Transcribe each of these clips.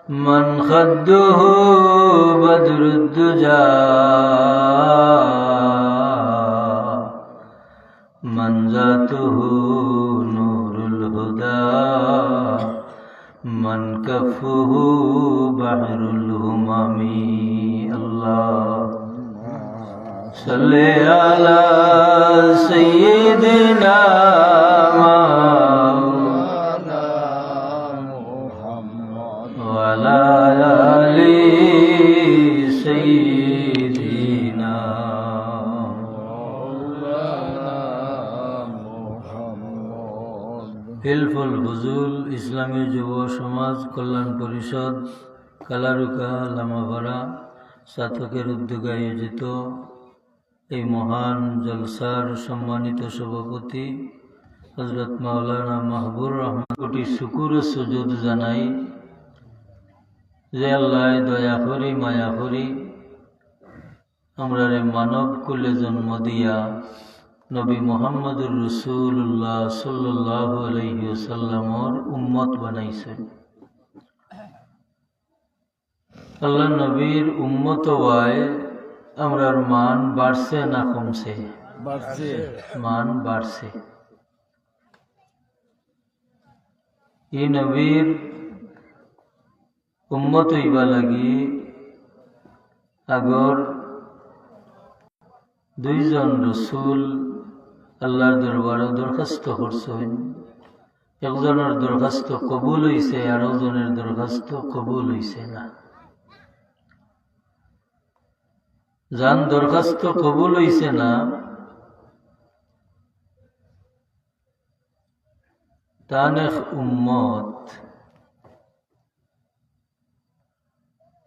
من خده بدر الدجى من ذاته نور الهدى من كفه بحر الهمم الله صل على سيدنا وعلى آل سيدنا হিলফুল ফুজুল ইসলামী যুব সমাজ কল্যাণ পরিষদ কালারুকা লামাপাড়া সাধকের উদ্যোগে আয়োজিত এই মহান জলসার সম্মানিত সভাপতি হযরত মাওলানা মাহবুর রহমান কোটি শুকুর ও সুজুদ জানাই যে আল্লাহ দয়া করি মায়া করি আমরা মানব কুলে জন্ম দিয়া নবী মুহাম্মদুর রাসূলুল্লাহ সাল্লাল্লাহু আলাইহি ওয়াসাল্লামর উম্মত বানাইছেন। আল্লাহ নবীর উম্মত হওয়ায় আমরার মান বাড়ছে না কমছে? মান বাড়ছে। এই নবীর উম্মত হইবা লাগি আগর দুইজন রসুল আল্লাহর দরবারে দরখাস্ত করছেন। একজনের দরখাস্ত কবুল হইছে, আর একজনের দরখাস্ত কবুল হইছে না। যান দরখাস্ত কবুল হইছে না তান এক উম্মত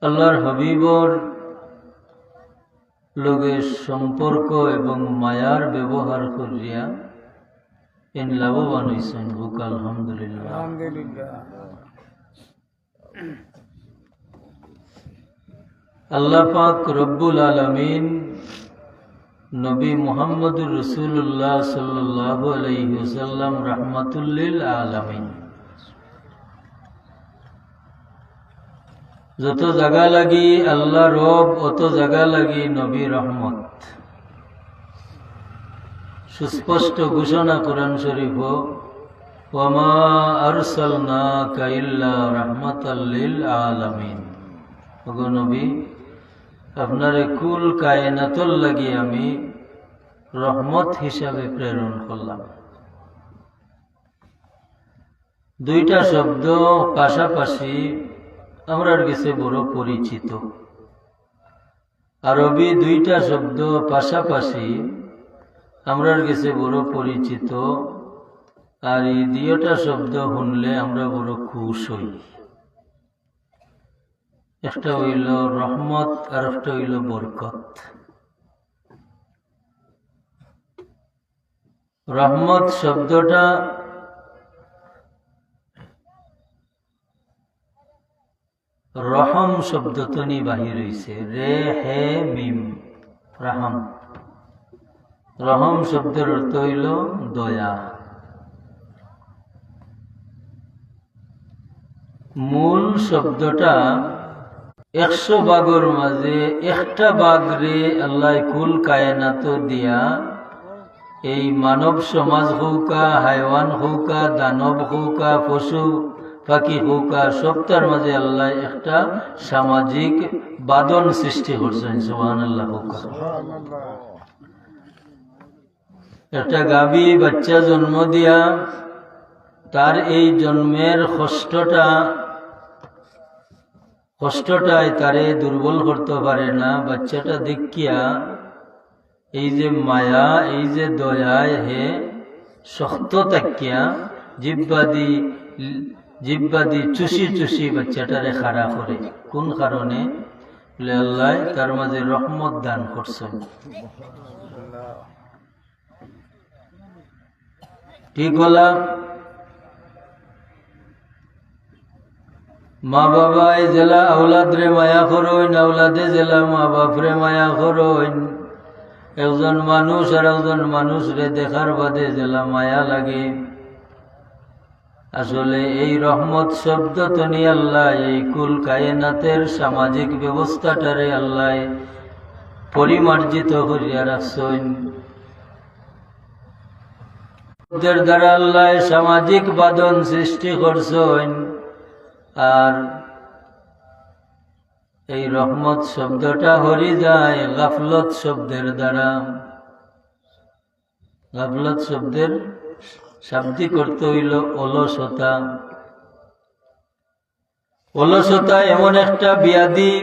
আল্লাহর হাবিবর লোকের সম্পর্ক এবং মায়ার ব্যবহার করিয়া এন লাভবান হয়েছেন। বুক আলহামদুলিল্লাহ। আল্লাহ পাক রব্বুল আলামিন নবী মুহাম্মদুর রাসূলুল্লাহ সাল্লাল্লাহু আলাইহি ওয়াসাল্লাম রাহমাতুল লিল আলামিন যত জায়গা লাগি আল্লাহ রব, অত জায়গা লাগি নবী রহমত। সুস্পষ্ট ঘোষণা কোরআন শরীফ, ওয়ামা আরসালনাকা ইল্লা রাহমাতাল লিল আলামিন। ওগো নবী, আপনারে কুল কায়নাতুল লাগি আমি রহমত হিসাবে প্রেরণ করলাম। দুইটা শব্দ পাশাপাশি আমরার কাছে বড় পরিচিত। আরবি দুইটা শব্দ পাশাপাশি আমরার কাছে বড় পরিচিত, আর এই দুইটা শব্দ শুনলে আমরা বড় খুশ হই। একটা হইল রহমত আর একটা হইল বরকত। রহমত শব্দটা রহম শব্দ তনি বাহির হইছে, রে হে মিম রহম। রহম শব্দের অর্থ হইল দয়া। মূল শব্দটা 100 ভাগের মাঝে একটা ভাগ রে আল্লাহ কুল কায়নাত দিয়া এই মানব সমাজ হৌকা, হাইওয়ান হৌকা, দানব হৌকা, পশু পাখি হৌকা, সবটার মাঝে আল্লাহ একটা সামাজিক বাদন সৃষ্টি করছেন। সুবহানাল্লাহ হৌকা। একটা গাভী বাচ্চা জন্ম দিয়া তার এই জন্মের কষ্টটাই তারে দুর্বল করতে পারে না। বাচ্চাটা দেখিয়া এই যে মায়া, এই যে দয়ায় হে শক্ত তাকিয়া জিব্বাদি চুষি চুষি বাচ্চাটারে খাড়া করে। কোন কারণে? আল্লাহ তার মাঝে রহমত দান করছেন। ঠিক বলা? মা বাবায় জেলা আওলাদ রে মায়া করইন, আওলাদে জেলা মা বাপ রে মায়া করইন। একজন মানুষ আর একজন মানুষ রে দেখার বাদে জেলা মায়া লাগে। আসলে এই রহমত শব্দ তো নিয়ে আল্লাহ এই কুল কায়নাতের সামাজিক ব্যবস্থাটারে আল্লাহ পরিমার্জিত করিয়া রাখছেন। দ্বারা আল্লাহ সামাজিক বাঁধন সৃষ্টি করছেন। আর এই রহমত শব্দটা হরি যায় গাফলত শব্দের দ্বারা। গাফলত শব্দের শাব্দিক অর্থ হইল অলসতা। অলসতা এমন একটা ব্যাধি,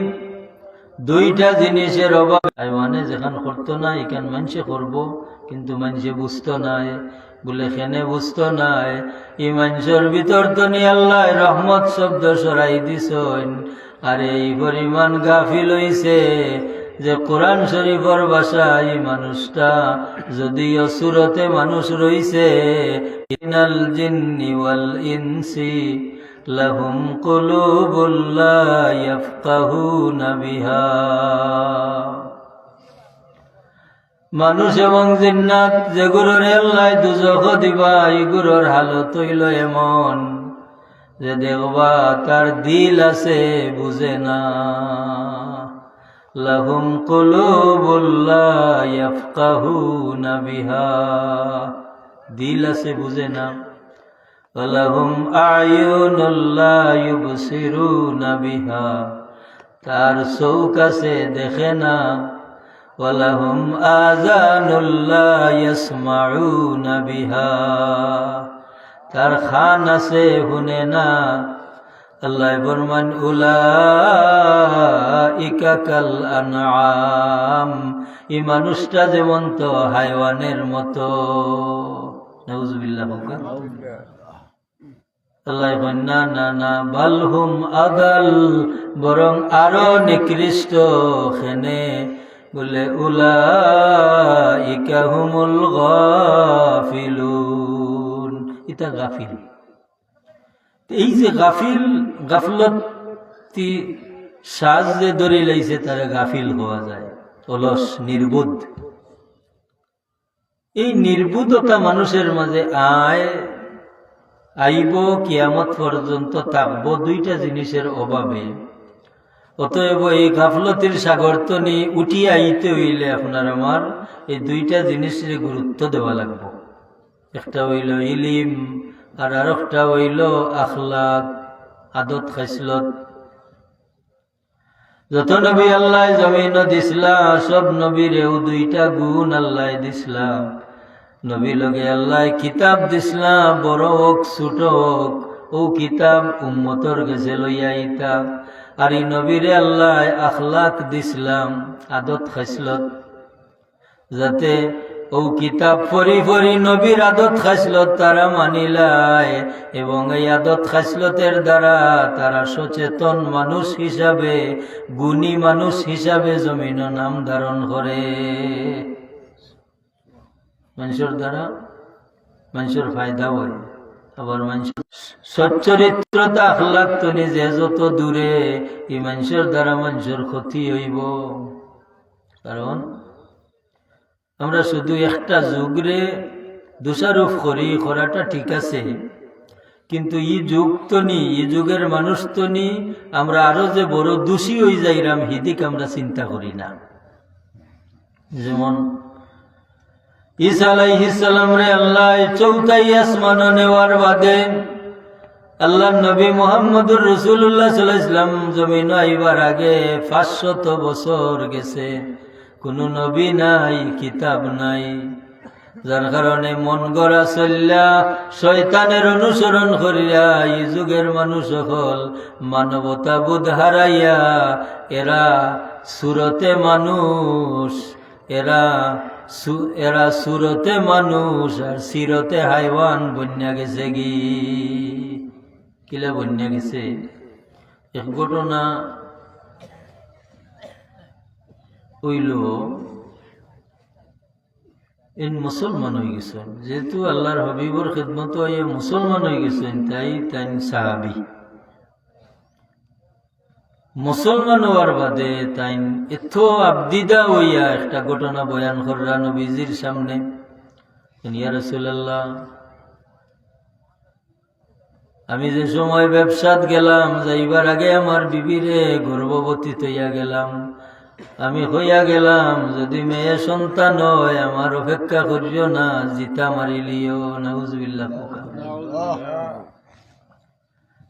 দুইটা জিনিসের অভাব। মানে যেখান করতো না এখান মানুষে করবো, কিন্তু মানুষে বুঝতো নাই বলে খেনে বুঝতো নাই। এই মানুষের ভিতর তো নিয়ে আল্লাহ রহমত শব্দ সরাই দিছেন। আর এই পরিমাণ গাফিল হইছে যে কোরআন শরীফের ভাষায় মানুষটা যদিও সুরতে মানুষ রইছে, ইনাল জিন্নি ওয়াল ইনসি লাহুম কুলুবুল লা ইয়াফকাহুনা বিহা। মানুষ এবং জিন্নাত যেগুলোর আল্লাহ দুজখ দিবা, এগুলোর হালত হইল এমন যে দেখবা তার দিল আছে বুঝে না। লাহুম কুলুবুল লা ইয়াফকাহুনা বিহা, দিল আছে বুঝে না। ওয়ালাহুম আয়ুনুল লা ইউবসিরুনা বিহা, তার চোখ আছে দেখে না। ওয়ালাহুম আযানুল লা ইয়াসমাউনা বিহা, তার খান আছে শুনে না। আল্লাহ ফরমান উলাইকা কাল আনআম, এই মানুষটা যেমন তো হায়ওয়ানের মতো। নাউযুবিল্লাহ। আল্লাহ না না না, বালহুম আদাল, বরং আরো নিকৃষ্ট। খেনে বলে উলাইকা হুমুল গাফিলুন, এটা গাফিল। এই যে গাফিল, গাফলতি সাজ যে ধরে লাইছে তারা গাফিল হওয়া যায়, অলস নির্বুধ। এই নির্বুধতা মানুষের মাঝে আইব কিয়ামত পর্যন্ত থাকবো দুইটা জিনিসের অভাবে। অতএব এই গাফলতির সাগর তো নিয়ে উঠিয়ে আইতে হইলে আপনার আমার এই দুইটা জিনিসের গুরুত্ব দেওয়া লাগবে। একটা হইল ইলিম, আর আরেকটা হইল আখলাক, আদত খাসলত। যত নবী আল্লাহ জমিন দিসলা, সব নবীরেও দুইটা গুণ আল্লাহ দিসলা। নবী লগে আল্লাহ কিতাব দিসলা, বড় হোক ছোট হোক, ও কিতাব উম্মতর গেছে লইয়া আইতা। আর এই নবীরে আল্লাহ আখলাক দিসলাম, আদত খাসলত, যাতে ও কিতাব পড়ি পড়ি নবীর আদত খাসলত তারা মানিলায়, এবং এই আদত খাসলতের দ্বারা তারা সচেতন মানুষ হিসাবে, গুণী মানুষ হিসাবে জমিন নাম ধারণ করে। মানুষের দ্বারা মানুষের ফায়দা হয়, আবার মানুষের সচ্চরিত্রতা আখলাক তো নিজে যত দূরে, এই মানুষের দ্বারা মানুষের ক্ষতি হইব। কারণ আমরা শুধু একটা যুগরে দোষারোপ করি, করাটা ঠিক আছে, কিন্তু এই যুগ তো নি, এই যুগের মানুষ তো নি, আমরা আরো যে বড় দোষী হয়ে যাইরাম হিদিক আমরা চিন্তা করি না। যেমন ঈসা আলাইহিস সালাম রে আল্লাহ চৌথাই আসমান নেওয়ার বাদে আল্লাহ নবী মুহাম্মদুর রাসূলুল্লাহ সাল্লাল্লাহু আলাইহি ওয়াসাল্লাম জমিন আইবার আগে 500 বছর গেছে, কোন নবী নাই, কিতাব নাই। যার কারণে মন গড়া চল্লা শয়তানের অনুসরণ করিয়া এই যুগের মানুষ সকল মানবতা বোধ হারাইয়া এরা সুরতে মানুষ, এরা সুরতে মানুষ আর সিরতে হাইওয়ান বন্যা গেছে। কিলা বন্যা গেছে? এক ঘটনা হইল, মুসলমান হয়ে গেছেন, যেহেতু আল্লাহর হবিবর খিদমত হয়ে মুসলমান হয়ে গেছেন, তাই সাহাবি। মুসলমান হওয়ার বাদে তাই এত আবদিদা হইয়া একটা ঘটনা বয়ান কররা নবীজির সামনে, ইয়া রাসূলুল্লাহ আমি যে সময় ব্যবসাত গেলাম, যাইবার আগে আমার বিবিরে গর্ভবতী তৈয়া গেলাম। আমি হইয়া গেলাম, যদি মেয়ে সন্তান হয় আমার অপেক্ষা করিও না, জিতা মারিলিও। নাউজুবিল্লাহ।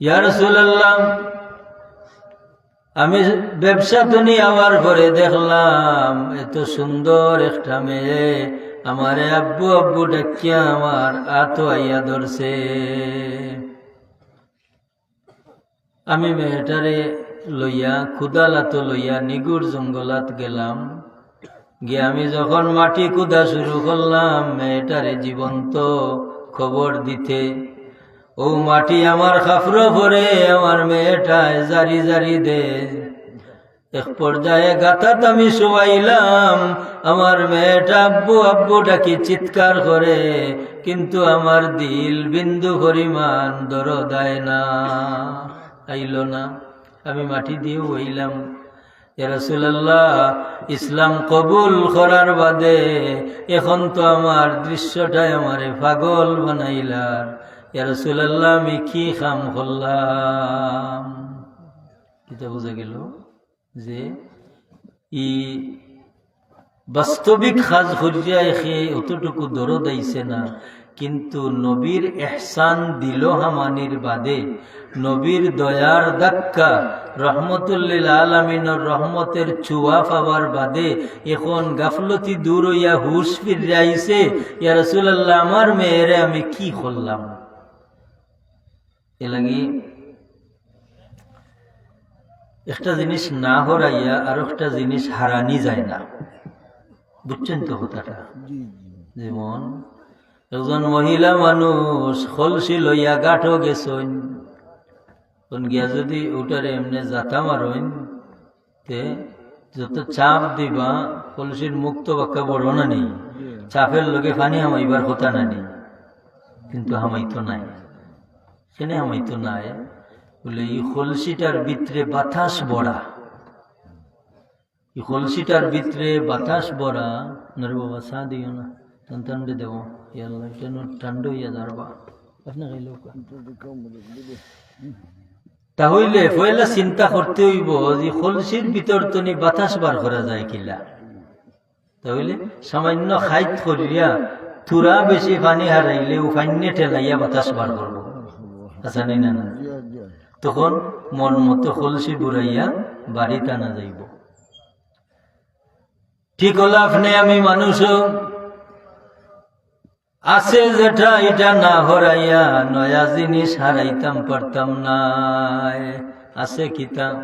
ইয়া রাসূলুল্লাহ, আমি ব্যবসা তুনি আওয়ার পরে দেখলাম এত সুন্দর একটা মেয়ে আমারে আব্বু আব্বু ডাকিয়া আমার আতো আইয়া ধরছে। আমি মেয়েটারে লইয়া ক্ষুদালাতো লইয়া নিগুর জঙ্গলাত গেলাম। গিয়ে আমি যখন মাটি কুদা শুরু করলাম মেয়েটারে জীবন্ত খবর দিতে, ও মাটি আমার খাফরো পরে আমার মেয়েটায় জারি জারি দে। এক পর্যায়ে গাতাত আমি শোয়াইলাম, আমার মেয়েটা আব্বু আব্বু ডাকি চিৎকার করে, কিন্তু আমার দিল বিন্দু পরিমাণ দরদ আয় না, আইল না। আমি মাটি দিয়ে হইলাম। ইয়া রাসূলুল্লাহ, ইসলাম কবুল করার বাদে এখন তো আমার দৃশ্যটাই আমারে পাগল বানাইলার। ইয়া রাসূলুল্লাহ, আমি কি কাম করলাম? এটা বোঝা গেল যে ই বাস্তবিক খাজ করিয়া এখে অতটুকু দরদ আইছে না, কিন্তু নবীর এহসান দিল হামানির বাদে, নবীর দয়ার ধাক্কা, রহমতুল্লিল আলামিনের রহমতের চুয়া পাওয়ার বাদে এখন গাফলতি দূর হইয়া হুশ ফিরে আইছে। ইয়া রাসূলুল্লাহ, আমার মেয়েরে আমি কি করলাম? এ লাগি একটা জিনিস না হরাইয়া আর একটা জিনিস হারানি যায় না। বুঝছেন তো কথাটা? যেমন একজন মহিলা মানুষ খলসি লইয়া গাঠো গেছইন, গিয়া যদি ওটারে এমনি জাতা মারইন তে যত চাপ দিবা কলসির মুক্ত বাক্কা বড় না নেই, চাপের লগে পানি হামাইবার কথা না নেই, কিন্তু হামাইতো নাই। সেনে হামাইতো নাই বলে এই কলসিটার ভিতরে বাতাস বড়া, এই কলসিটার ভিতরে বাতাস বড়া। নরে বাবা চা দিও না, টান দেব ইয়াল্লা কেন ঠান্ডা হইয়া যারবা আপনি খাইল। তাহলে পয়লা চিন্তা করতে হইব যে কলসির ভিতর তো বাতাস বার করা যায় কিলা। তাহলে সামান্য খাইত করিয়া থুরা বেশি পানি হারাইলে ও পান্নে ঠেলাইয়া বাতাস বার করবো, আচ্ছা নেই না? তখন মন মতো কলসি বুড়াইয়া বাড়ি টানা যাইব। ঠিক হল আপনি আমি মানুষ আছে যেটা এটা না হরাইয়া নয়া জিনিস হারাইতাম পারতাম না। আছে কিতাব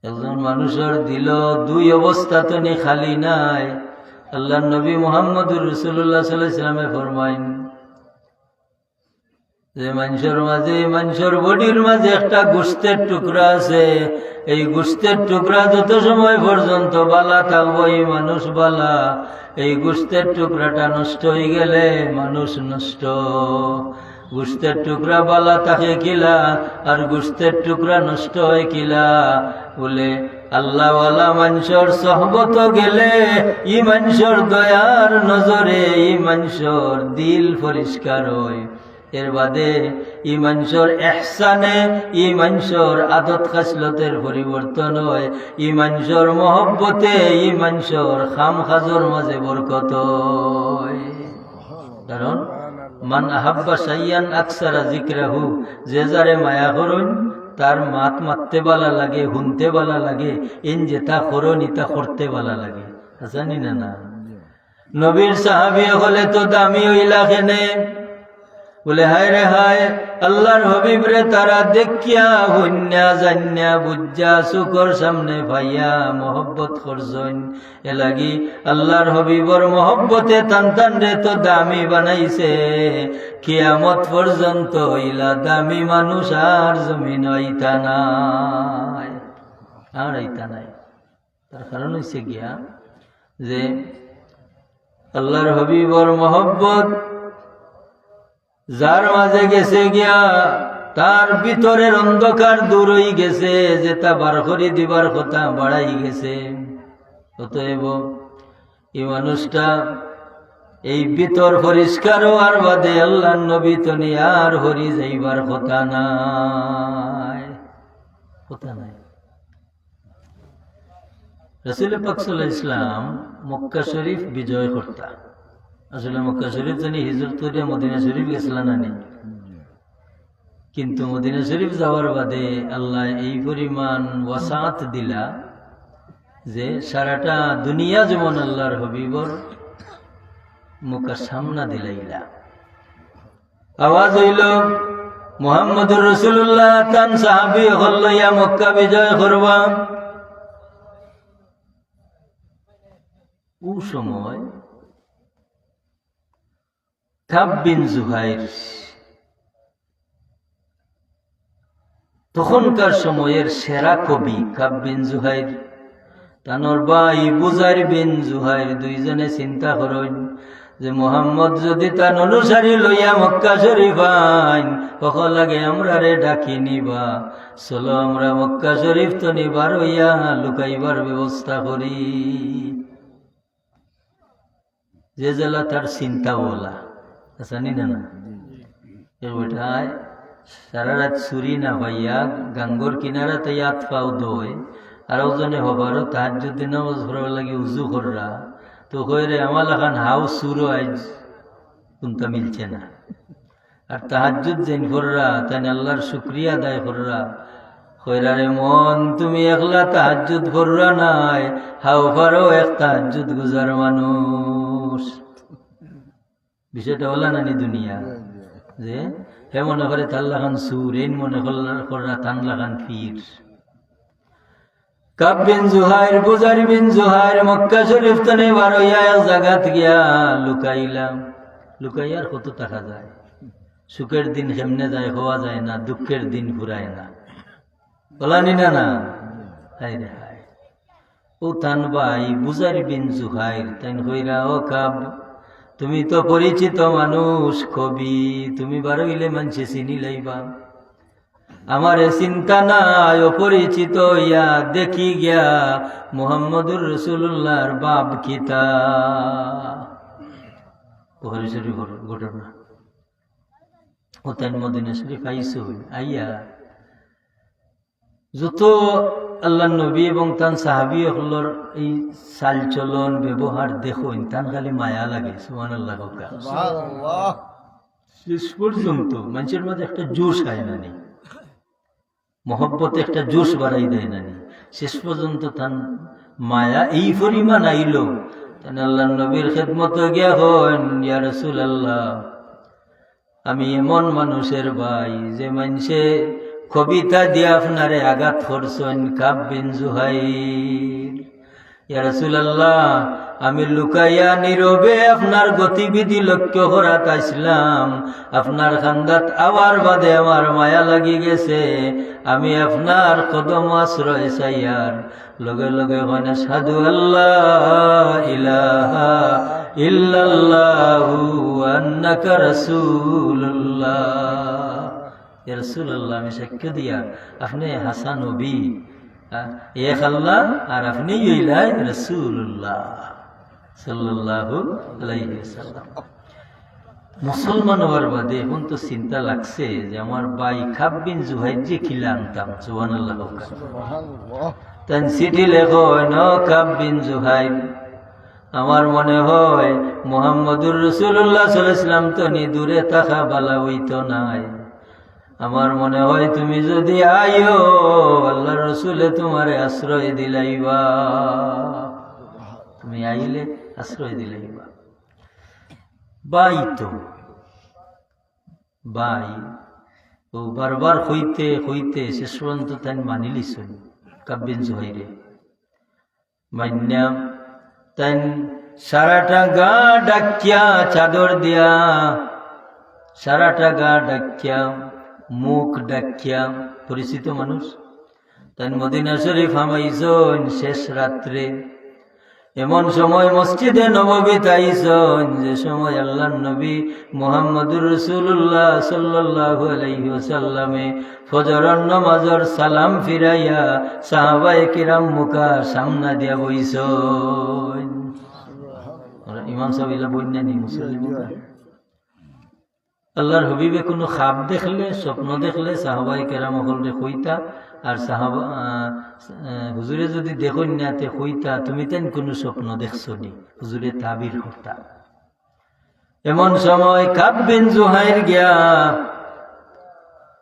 একজন মানুষের দিল দুই অবস্থা তো নি খালি নাই। আল্লাহ নবী মুহাম্মদুর রাসূলুল্লাহ সাল্লাল্লাহু আলাইহি ওয়াসাল্লামে ফরমাইন যে মানুষের বডির মাঝে একটা গোশতের টুকরা আছে, এই গোশতের টুকরা যত সময় পর্যন্ত বালা থাকবো এই মানুষ বালা, এই গোশতের টুকরাটা নষ্ট হয়ে গেলে মানুষ নষ্ট। গোশতের টুকরা বালা থাকে কিলা আর গোশতের টুকরা নষ্ট হয় কিলা? বলে আল্লাহওয়ালা মানুষের সহবত গেলে ই মানুষের দয়ার নজরে ই মানুষের দিল পরিষ্কার হয়। এর বাদে ই মানুষের এহসানে ই মানুষের আদত খাসলতের পরিবর্তন হয়, ই মানুষের মহব্বতে ই মানুষের খাম খাজর মাঝে বরকত হয়। কারণ মান আহাব্বা শাইয়ান আকসারা যিকরাহু, যে যারে মায়া করুন তার মাত মারতে বালা লাগে, শুনতে বালা লাগে, এন যেটা করুন ইতা করতে বালা লাগে। জানি না না নবীর সাহাবী হলে তো দামি হইলা কেনে? বলে হায় রে হায়, আল্লাহর হাবিব রে তারা দেখিয়া হন্যা জান্যা বুজ্জা সুকর সামনে ভাইয়া মহব্বত করছেন। এ লাগি আল্লাহর হাবিবর মহব্বতে টান রে তো দামি বানাইছে। কিয়ামত পর্যন্ত ইলা দামি মানুষ আর জমিন আইতা নাই, আর আইতা নাই। তার কারণ হইছে গিয়া যে আল্লাহর হাবিবর মহব্বত যার মাঝে গেছে গিয়া তার ভিতরের অন্ধকার দূর হয়ে গেছে, যে তা বার করে দিবার কথা বাড়াই গেছে। অতএব এই মানুষটা এই ভিতর পরিষ্কার হওয়ার বাদে আল্লাহ নবী তো আর হরি যাইবার কথা নাই, কথা নাই। রাসূল পাক সাল্লাল্লাহু আলাইহি ওয়াসাল্লাম মক্কা শরীফ বিজয় করতা। আসলে মক্কা শরীফ জানি হিজরত করে মদিনা শরীফ গেছিলেন না, কিন্তু মদিনা শরীফ যাওয়ার বাদে আল্লাহ এই পরিমাণ ওয়াসাত দিলা যে সারাটা দুনিয়া যেমন আল্লাহর হবিবর মুখা সামনা দিলাইলা। আওয়াজ হইল মুহাম্মদুর রাসূলুল্লাহ তান সাহাবী হল্লাইয়া মক্কা বিজয় করবা। ও সময় কাব বিন জুহাইর, তখনকার সময়ের সেরা কবি কাব বিন জুহাইর, তানোর ভাই বুজাইর বিন জুহাইর দুইজনে চিন্তা করেন যে মোহাম্মদ যদি তার অনুসারী লইয়া মক্কা শরীফ আইন কখন লাগে আমরা রে ডাকি নিবা, চলো আমরা মক্কা শরীফ তো নিবার হইয়া লুকাইবার ব্যবস্থা করি। যে জেলা তার চিন্তা বলা জানি না বেটায় সারা রাত চুরি না পাইয়া গাঙ্গর কিনারা তাই আত পাও দই আর ওজনে হবারও তাহাজ্জুদ নামাজ পড়ার লাগি উজু কররা, তো কইরে আমার এখন হাউ সুরো আইজ কোনটা মিলছে না। আর তাহাজ্জুদ যেন কররা তাই আল্লাহর শুকরিয়া আদায় কররা, কইরা রে মন তুমি একলা তাহাজ্জুদ কররা নাই, হাউ পারো এক তাহাজ্জুদ গুজার মানুষ। বিষয়টা হলা নানি দুনিয়া যে হে মনে করে তাল্লা খান সুর, এই মনে কররা তানলা খান পীর। কাব বিন জুহাইর বুজার বিন জুহাইর মক্কা শরীফ তনে বার হইয়া এক জায়গাত গিয়া লুকাইলাম। লুকাইয়ার কত টাকা যায়, সুখের দিন কেমনে যায় হওয়া যায় না, দুঃখের দিন ঘুরায় না, বলানি না না। হাই রে হাই, ও তান ভাই বুজার বিন জুহাইর তাই কইরা ও কাব তুমি তো পরিচিত মানুষ কবি, তুমি বার হইলে মানুষে চিনি লাইবা, আমার চিন্তা নাই অপরিচিত ইয়া দেখি গিয়া মুহাম্মদুর রাসূলুল্লাহর বাপ কিতা। বুখারী শরীফ ঘটনা। ও তাই মদিনা শরীফ আইসো, আইয়া যত আল্লাহ নবী এবং তান সাহাবী হলর এই চাল চলন ব্যবহার দেখুন তান খালি মায়া লাগে। সুবহানাল্লাহ। শেষ পর্যন্ত মানুষের মাঝে একটা জোশ হয় না, মহব্বতে একটা জোশ বাড়াই দেয় না, শেষ পর্যন্ত তান মায়া এই পরিমাণ আইল তান আল্লাহ নবীর খেদমত গিয়া হন ইয়া রাসূলুল্লাহ আমি এমন মানুষের ভাই যে মানুষে কবিতা দিয়ে আপনারে আঘাত করছেন, কাব বিন জুহাইর। ইয়া রাসূলুল্লাহ আমি লুকাইয়া নীরবে আপনার গতিবিধি লক্ষ্য করাত আসলাম, আপনার খান্দাত আবার বাদে আমার মায়া লাগি গেছে, আমি আপনার কদম আশ্রয় চাইয়ার লগে লগে মানে সাধু আল্লাহ ইলাহা ইল্লাল্লাহু আন্নাকা রাসূলুল্লাহ। ইয়া রাসূলুল্লাহ আমি সাক্ষ্য দিয়া আপনি হাসান নবী এক আল্লাহ আর আপনি ইলাই রাসূলুল্লাহ সাল্লাল্লাহু আলাইহি ওয়াসাল্লাম। মুসলমান হওয়ার বাদে এখন তো চিন্তা লাগছে যে আমার ভাই কাব বিন জুহাইর যে কিলা আনতাম। সুবহানাল্লাহ। তাই চিঠি লেখো ন কাব বিন জুহাইর আমার মনে হয় মুহাম্মদুর রাসূলুল্লাহ সাল্লাল্লাহু আলাইহি ওয়াসাল্লাম তো নি দূরে থাকা বালা হইতো নাই, আমার মনে হয় তুমি যদি আইও আল্লাহর রাসূলে তোমারে আশ্রয় দিলাইবা, তুমি আইলে আশ্রয় দিলাইবা। ভাই তো ভাই ও বারবার হইতে হইতে শেষ পর্যন্ত তাই মানিলিস কাব বিন জুহাইরে মান্যাম। তাই সারাটা গা ডাকিয়া চাদর দিয়া, সারাটা গা ডাকিয়া মুখ ডাকিয়া, পরিচিত মানুষ তাই মদিনা শরীফ হামাইছেন শেষ রাত্রে। এমন সময় মসজিদে নববীতে আইছেন যে সময় আল্লাহর নবী মুহাম্মদুর রাসূলুল্লাহ সাল্লাল্লাহু আলাইহি ওয়াসাল্লামে ফজরের নামাজের সালাম ফিরাইয়া সাহাবায়ে কিরাম মুখা সামনা দিয়া বইছেন। ইমাম সাহেব এলা বন্যা নি মুসলিম আল্লাহর হবিবে কোনো খাব দেখলে স্বপ্ন দেখলে সাহাবাই কেরাম হলরে কইতা আর সাহাবা হুজুরে যদি দেখুন না তে কইতা তুমি তেন কোনো স্বপ্ন দেখছো নি হুজুরে তাবির করতা। এমন সময় কাব বিন জুহাইর গিয়া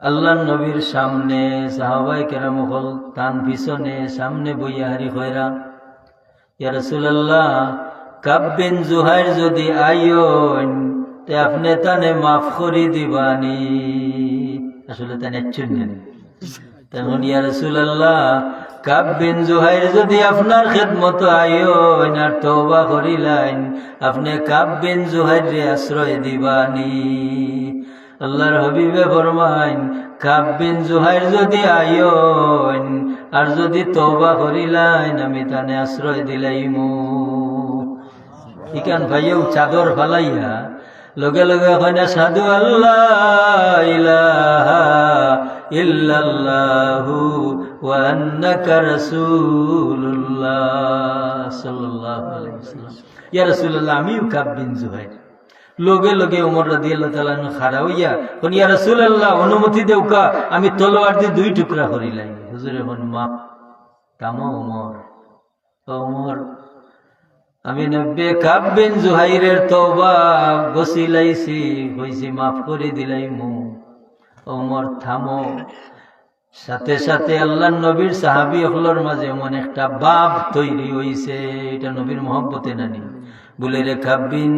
আল্লাহর নবীর সামনে সাহাবাই কেরাম হল তান পিছনে সামনে বইয়া হারি কইরা ইয়া রাসূলুল্লাহ কাব বিন জুহাইর যদি আইয়ন তে আপনি তানে মাফ করি দিবানি। আসলে তানে একচুন নেন তেমন ইয়া রাসূলুল্লাহ কাব বিন জুহাইর যদি আপনার খেদমত আইয়ন আর তওবা করিলেন আপনি কাব বিন জুহাইরে আশ্রয় দিবানি। আল্লাহর হাবিবে ফরমাইন কাব বিন জুহাইর যদি আইয়ন আর যদি তওবা করিলেন আমি তানে আশ্রয় দিলাইমু। ইকান ভাইও চাদর ফালাইয়া লগে লগে কইনা সাধু আল্লাহ ইলাহা ইল্লাল্লাহু ওয়া আন্নাকা রাসূলুল্লাহ সাল্লাল্লাহু আলাইহি ওয়াসাল্লাম। ইয়া রাসূলুল্লাহ আমিও কাব বিন জুহাইর। লগে লগে ওমর রাদিয়াল্লাহু তাআলা খাড়া হইয়া কোন ইয়া রাসূলুল্লাহ অনুমতি দেউকা আমি তলোয়ার দিয়ে দুই টুকরা করিলাই। হুজুরে কোন মাপ কামো ওমর ওমর আমি নব্বে কাব বিন জুহাইরের তওবা গসিলাইছি হইছি মাফ করে দিলাইমু। ওমর থামো। সাথে সাথে আল্লাহর নবীর সাহাবী হলর মাঝে এমন একটা বাপ তৈরি হইছে এটা নবীর মহব্বতে নানি বলে রে কাব বিন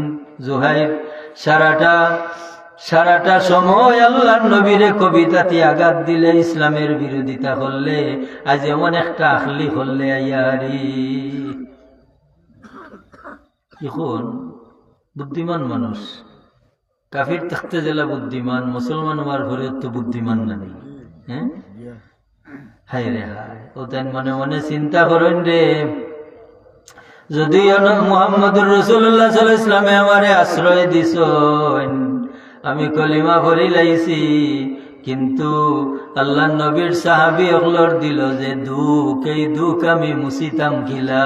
জুহাইর সারাটা সময় আল্লাহর নবীরে কবিতাতে আঘাত দিলে ইসলামের বিরোধিতা করলে আজ এমন একটা আখলি করলে আইয়ারি। এখন বুদ্ধিমান মানুষ কাফির থাকতে জেলা বুদ্ধিমান মুসলমান হওয়ার ঘরে তো বুদ্ধিমান নানি। হ্যাঁ হাই রে হাই ও তাই মনে মনে চিন্তা করেন রে যদিও মুহাম্মদুর রাসূলুল্লাহ সাল্লাল্লাহু আলাইহি ওয়াসাল্লামে আমারে আশ্রয় দিছ আমি কলিমা পড়ি লাইছি কিন্তু আল্লাহর নবীর সাহাবী হলর দিল যে দুঃখ এই দুঃখ আমি মুছিতাম কিলা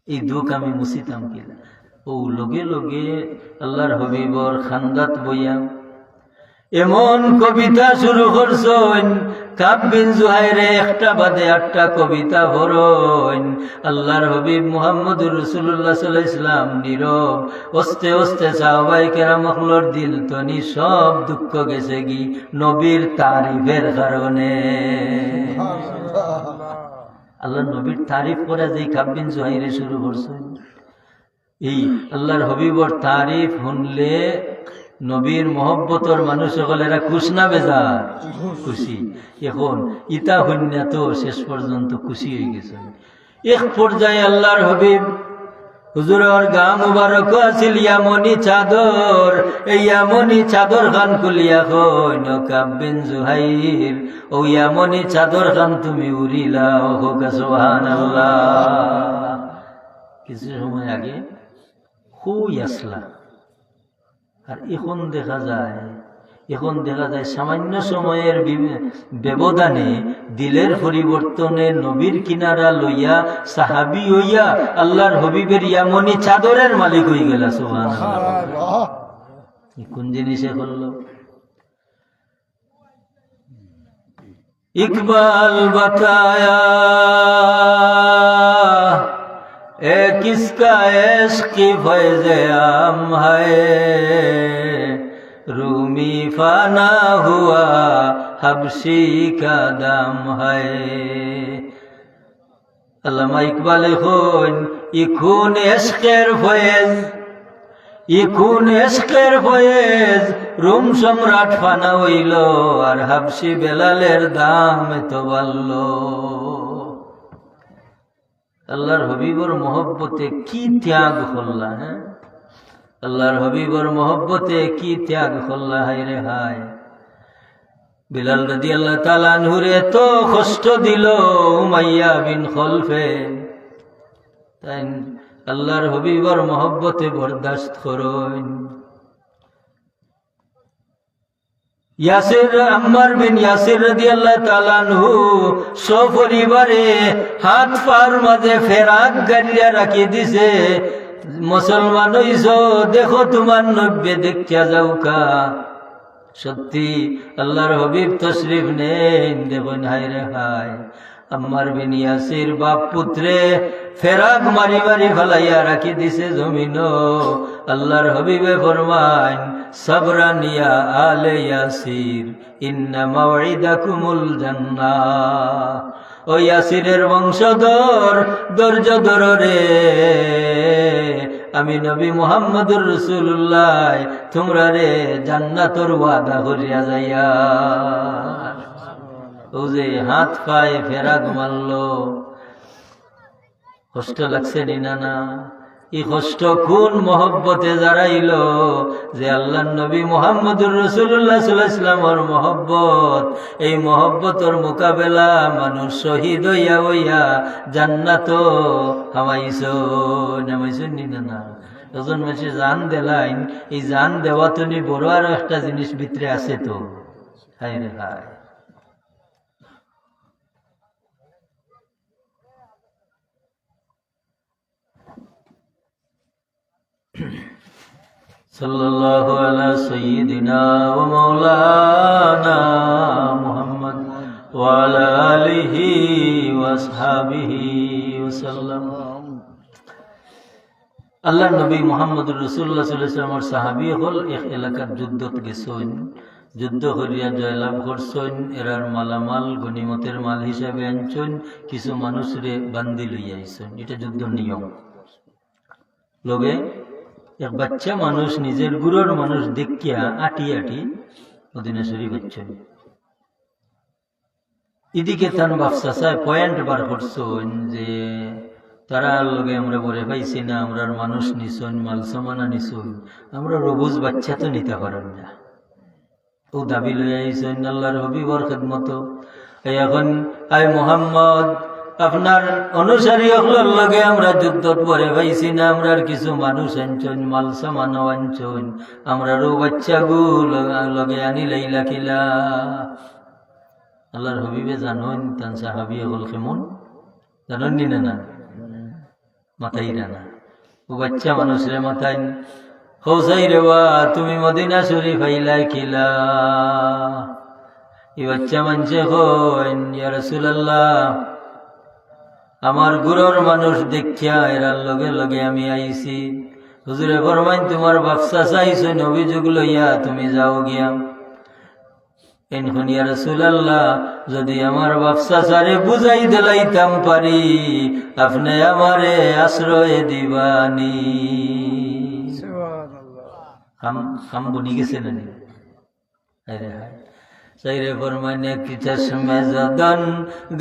এই দুঃখ আমি মুছিতাম কিলা। ও লগে লগে আল্লাহর হাবিবর খান্দাত বইয়া এমন কবিতা শুরু করছেন কাব বিন জুহাইরে একটা বাদে আটটা কবিতা পড়েন। আল্লাহর হাবিব মুহাম্মদুর রাসূলুল্লাহ সাল্লাল্লাহু আলাইহি ওয়াসাল্লাম নীরব অস্তে অস্তে সাহাবায়ে কেরাম হলর দিল তনি সব দুঃখ গেছে কি নবীর তারিফের কারণে। আল্লাহর নবীর তারিফ করে যে কাব বিন জুহাইরে শুরু করছেন এই আল্লাহর হাবিবর তারিফ শুনলে নবীর মহব্বতর মানুষ সকলেরা খুশ না বেজার খুশি। এখন ইতা হন্যা তো শেষ পর্যন্ত খুশি হয়ে গেছে। এক পর্যায়ে আল্লাহর হাবিব হুজুরের গা মুবারক আছিল ইয়ামনি চাদর এই ইয়ামনি চাদর খান খুলিয়া কইন কাব বিন জুহাইর ও ইয়ামনি চাদর খান তুমি উড়িলা ও সুবহানাল্লাহ। কিছু সময় আগে খুই আসলা আর এখন দেখা যায় সামান্য সময়ের ব্যবধানে দিলের পরিবর্তনে নবীর কিনারা লইয়া সাহাবী হইয়া আল্লাহর হাবিবের ইয়ামনি চাদরের মালিক হয়ে গেল। সুবহানাল্লাহ কোন জিনিসে করলো ইকবাল বাতায়া এ কিসকা ইश्क की फैज़ आम है रूमी फाना हुआ हबशी का दाम है। আল্লামা ইকবাল এখন ইকুন ইশকের ফয়েজ রুম সম্রাট ফানা হইল আর হাবশি বেলালের দাম তো বাড়ল। আল্লাহর হাবিবর মহব্বতে কি ত্যাগ করলা। হ্যাঁ আল্লাহর হাবিবর মহব্বতে কি ত্যাগ করলা। হায় রে হায় বিলাল রাদিয়াল্লাহু তাআলা আনহুরে এত কষ্ট দিল উমাইয়া বিন খলফে তাই আল্লাহর হাবিবর মহব্বতে বরদাস্ত করেন। ইয়াসির আম্মার বিন ইয়াসির রাদিয়াল্লাহু তাআলা আনহু সপরিবারে হাত পার মাঝে ফেরাক গাড়িয়া রাখি দিছে। মুসলমান হইছো, দেখো তোমার নব্বে দেখিয়া যাও কা। সত্যি আল্লাহর হাবিব তশরিফ নেন, দেখুন হায় রে হায়, আম্মার বিন ইয়াসির বাপ পুত্রে ফেরাক মারি মারি ফেলাইয়া রাখি দিছে জমিন। আল্লাহর হাবিবে ফরমান, সাবরান ইয়া আলে ইয়াসির ইন্না মাওইদাকুমুল জান্নাহ। ও ইয়াসিরের বংশধর, ধৈর্য ধর রে, আমি নবী মুহাম্মদুর রাসূলুল্লাহ তোমরা রে জান্নাতর ওয়াদা করিয়া যাইয়া। ও যে হাত পায়ে ফেরাক মারলো, কষ্ট লাগছে না? না, এই কষ্ট কোন মহব্বতে জারাইল যে আল্লাহ নবী মুহাম্মদুর রাসূলুল্লাহ সাল্লাল্লাহু আলাইহি ওয়াসাল্লামের মহব্বত, এই মহব্বতর মোকাবেলা মানুষ শহীদ হইয়া হইয়া জান্নাত হামাইছো নামাইছো না। যখন মানুষে জান দিলাইন, এই জান দেওয়া তো নি বড় আরো একটা জিনিস ভিতরে আছে তো। হায় রে হায়, সাল্লাল্লাহু আলা সাইয়্যিদিনা ওয়া মাওলানা মুহাম্মদ ওয়া আলা আলিহি ওয়া আসহাবিহি ওয়াসাল্লাম। আল্লাহর নবী মুহাম্মদুর রাসূলুল্লাহ সাল্লাল্লাহু আলাইহি ওয়াসাল্লামের সাহাবী হল এক এলাকার যুদ্ধত গেছেন, যুদ্ধ করিয়া জয়লাভ করছেন, এরার মালামাল গনিমতের মাল হিসাবে আনছেন, কিছু মানুষরে বান্দি লইয়া আইছেন। এটা যুদ্ধের নিয়ম। লগে এক বাচ্চা মানুষ নিজের গুরুর মানুষ দেখিয়া আটি আটি মদিনা শরীফ হচ্ছেন। এদিকে তার বাপসা চায় পয়েন্ট বার করছেন যে তারা লগে আমরা বলে পাইছি না, আমরা মানুষ নিছন, মাল সামানা নিছন, আমরা রবুজ বাচ্চা তো নিতে পারেন না। ও দাবি লইয়া আইছেন আল্লাহর হাবিবর খেদমত। এখন আয় মুহাম্মদ, আপনার অনুসারী হকলের লগে আমরা যুদ্ধত পরে পাইছি না, আমরা কিছু মানুষ আনছন, মাল সামানও আনছন, আমরারও বাচ্চাগু লগে আনি লাইলা কিলা। আল্লাহর হাবিবে জানেন তান সাহাবী হল কেমন, জানেন নি না? মাথাই না, ও বাচ্চা মানুষরে মাথায় হৌসাই রেওয়া তুমি মদিনা শরীফ আইলা কিলা। এই বাচ্চা মানছে কইন, ইয়া রাসূলুল্লাহ, আমার গুরুর মানুষ দেখিয়া এরার লগে লগে আমি আইছি। হুজুরে ফরমাইন, তোমার বাপসা চাইছেন অভিযোগ লইয়া তুমি যাও গিয়া। এখন ইয়া রাসূলুল্লাহ, যদি আমার বাপসা সারে বুঝাই দিলাইতাম পারি, আপনি আমারে আশ্রয় দিবানি। হাম বনি গেছে না? আরে হায়, সাইরে ফরমানে কি চশমে জদন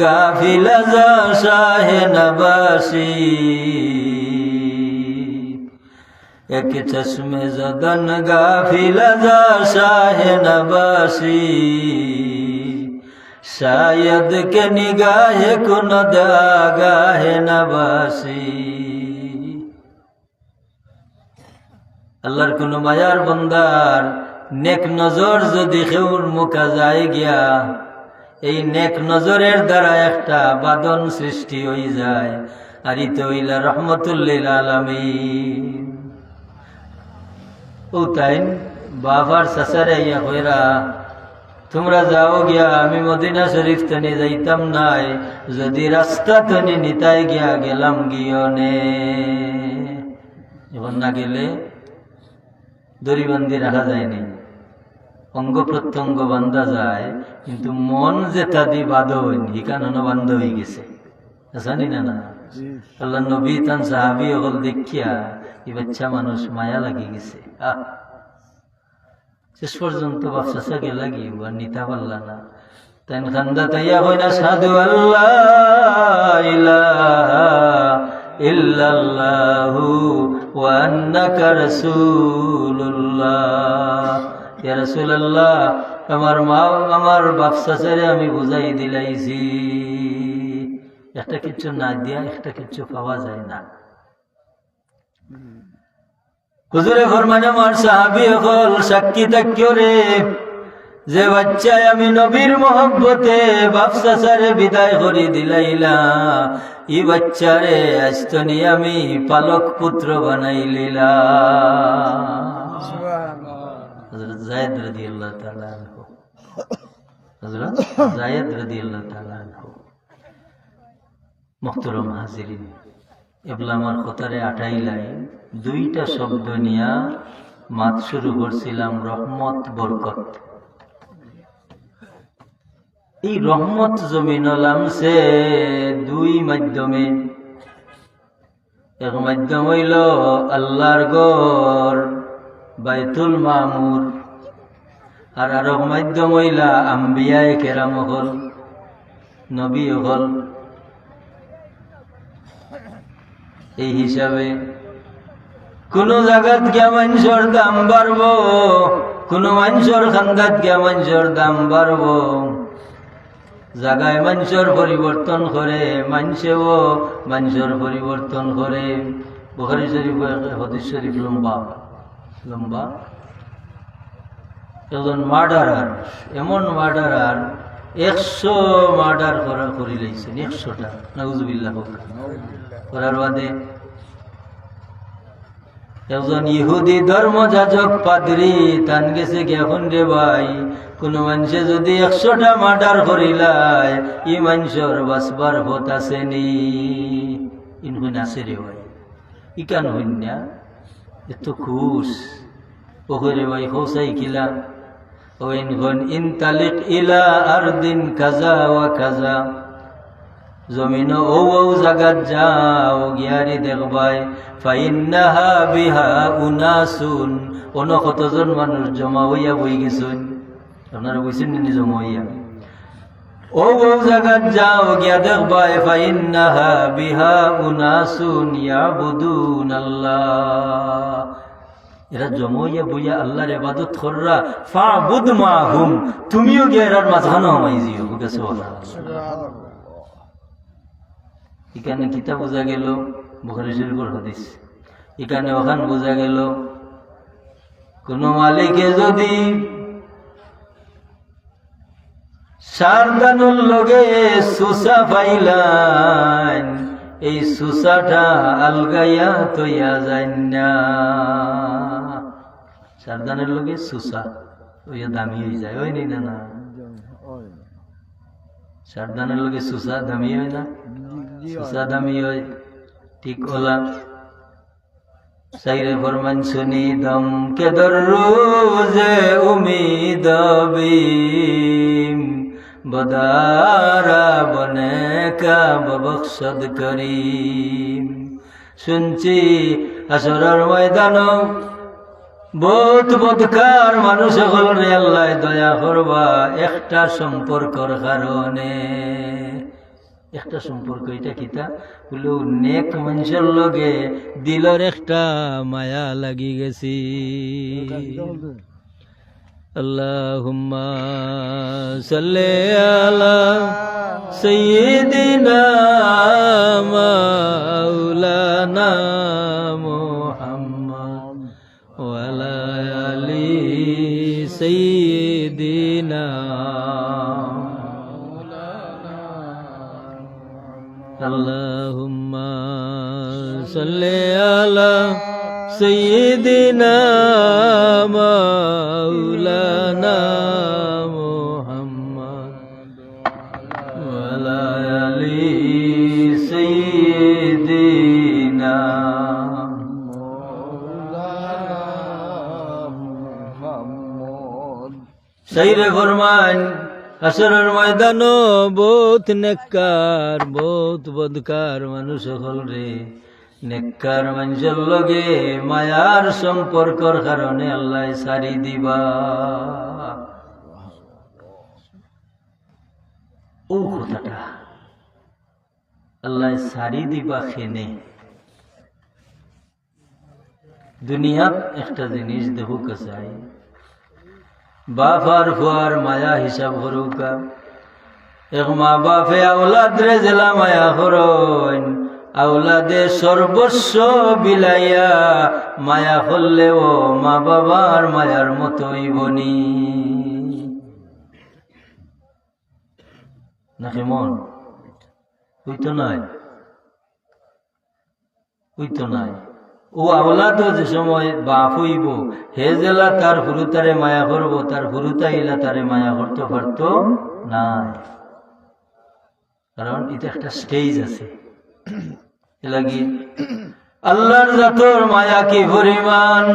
গাফিল যা শাহে নবাসি, এক চশমে জদন গাফিল যা শাহে নবাসি, শায়দ কে নিগাহে কুনদ আগাহে নবাসি। আল্লাহর কোন মায়ার বন্দার নেক নজর যদি কেউর মুখা যায় গিয়া, এই নেক নজরের দ্বারা একটা বাদন সৃষ্টি হয়ে যায়। আর ইতো হইলা রহমতুল লিল আলামিন। ও তাই বাবার চাচারে ইয়া কইরা, তোমরা যাও গিয়া, আমি মদিনা শরীফ তনে যাইতাম নাই, যদি রাস্তা তনে নিতাই গিয়া গেলাম গিয়নে। এখন না গেলে দড়িবন্দি রাখা যায়নি, অঙ্গ প্রত্যঙ্গ বান্ধা যায়, কিন্তু মন যে তাদি বাধ হয়নি, হিকানো বান্ধ হয়ে গেছে। জানি না? না, আল্লাহ নবী তান সাহাবী হল দেখিয়া এই বাচ্চা মানুষ মায়া লাগি গেছে। শেষ পর্যন্ত বাপসা গেলা গিয়ে নিতা পারলা না। তাই খান্দা তাইয়া হয় না, সাধু আল্লাহ ইলাহা ইল্লাল্লাহু ওয়া আন্নাকা রাসূলুল্লাহ। ইয়া রাসূলুল্লাহ, আমার মা আমার বাপসা ছেড়ে আমি বুঝাই দিলাইছি, একটা কিছু না দিয়া একটা কিছু পাওয়া যায় না। হুজুরে ফরমানে, আমার সাহাবী হল সাক্ষী থাকিও রে, যে বাচ্চায় আমি নবীর মহব্বতে বাপ চাচারে বিদায় করে দিলাইলা, ই বাচ্চারে আজতনি আমি পালক পুত্র বানাইলিলা। হযরত যায়েদ রাদিয়াল্লাহু তাআলা আনহু, হযরত যায়েদ রাদিয়াল্লাহু তাআলা আনহু। মুহতারাম হাজিরিন, এবলা আমার কথারে আটাইলাই দুইটা শব্দ নিয়া মাত শুরু করছিলাম, রহমত বরকত। এই রহমত জমিন নামছে দুই মাধ্যমে। এক মাধ্যম হইল আল্লাহর ঘর বাইতুল মামুর, আর আরেক মাধ্যম হইলা আম্বিয়ায়ে কেরাম হল, নবী হল। এই হিসাবে কোন জায়গাত গিয়া মানুষের দাম বাড়ব, কোন মানুষের খান্দাত গিয়া মানুষের দাম বাড়ব। জায়গায় মানুষের পরিবর্তন করে, মানুষেও মানুষের পরিবর্তন করে। বুখারী শরীফ হাদিস শরীফ লম্বা লম্বা। একজন মার্ডারার, এমন মার্ডারার 100 মার্ডার করে লাইছেন, 100টা। নাউজুবিল্লাহ। করার বাদে একজন ইহুদি ধর্মযাজক পাদ্রী তান গেছে কি, এখন রে ভাই কোন মানুষে যদি 100টা মার্ডার করিলায়, ই মানুষের বাঁচবার পথ আছে নি? ইনহুন আছে রে ভাই, ইকান হইন না এত খুশ ওরে ভাই হোসাই কিলা। ওইনখন ইনতালিক ইলা আরদিন কাজা ওয়া কাজা, জমিন ও জাগাত যাও গিয়ারি দেখবাই, ফাইন্নাহা বিহা উনাসুন, অন কতজন মানুষ জমা হইয়া বই গেছেন। আপনারা বুঝছেন নি জমা হইয়া? ও জাগাত যাও গিয়া দেখবাই, ফাইন্নাহা বিহা উনাসুন ইয়াবুদুনাল্লাহ, এরা জমা হইয়া বইয়া আল্লাহর ইবাদত কররা। ফাবুদ মাহুম, তুমিও গিয়া এরার মাঝখানে হমাই জিও। এখানে কিতাব বোঝা গেল বুখারী শরীফের হাদিস। এখানে ওখান বোঝা গেল কোন মালিকে যদি সারদানুর লগে সুসা পাইলান, এই সুসাটা আলগাইয়া তৈয়া যায় না। সারদানের লগে সুসা ওইয়া দামি হয়ে যায়, ওই না না? সারদানের লগে সুসা দামি হয় না? সুসা দামি হয়, ঠিক ওলা। সাইরে ফরমান শুনি দম কে দররোজে উম্মীদ বিম, বদারা বনে কা ববখশদ করিম। শুনছি আসরের ময়দান বহুত বদকার মানুষ হল রে, আল্লাহ দয়া করবা একটা সম্পর্কর কারণে। একটা সম্পর্ক, এটা কিতা বলে নেক মানুষের লগে দিলর একটা মায়া লাগি গেছি। আল্লাহুম্মা সাল্লি আলা সাইয়্যিদিনা মাওলানা মুহাম্মদ ওয়া আলা আলি সাইয়্যিদিনা। আল্লাহুম্মা সাল্লি আলা সাইয়্যিদিনা মাওলানা মুহাম্মদ ওয়া আলা আলি সাইয়্যিদিনা মুহাম্মদ। সাইরে ফরমান আসরের ময়দান বহুত নেককার বহুত বদকার মানুষ হল রে, নেককার মানুষের লগে মায়ার সম্পর্কর কারণে আল্লাহ সারি দিবা। ও কথাটা আল্লাহ সারি দিবা খেনে। দুনিয়াত একটা জিনিস দেখুক চাই, বাপ আর ফুয়ার মায়া হিসাব করুকা। এক মা বাপে আওলাদ রে জেলা মায়া করন, আওলাদে সর্বস্ব বিলাইয়া মায়া করলেও মা বাবার মায়ার মতোই বনি। না কেমন ওই তো নাই, ওই তো নাই। ও আওলাদও যে সময় বাপ হইব হে জেলা তার হুরুতারে মায়া করব, তার হুরুতা ইলা তারে মায়া করতে পারত নাই, কারণ এটা একটা স্টেজ আছে। লাগি আল্লাহর জাতর মায়া কি পরিমাণ,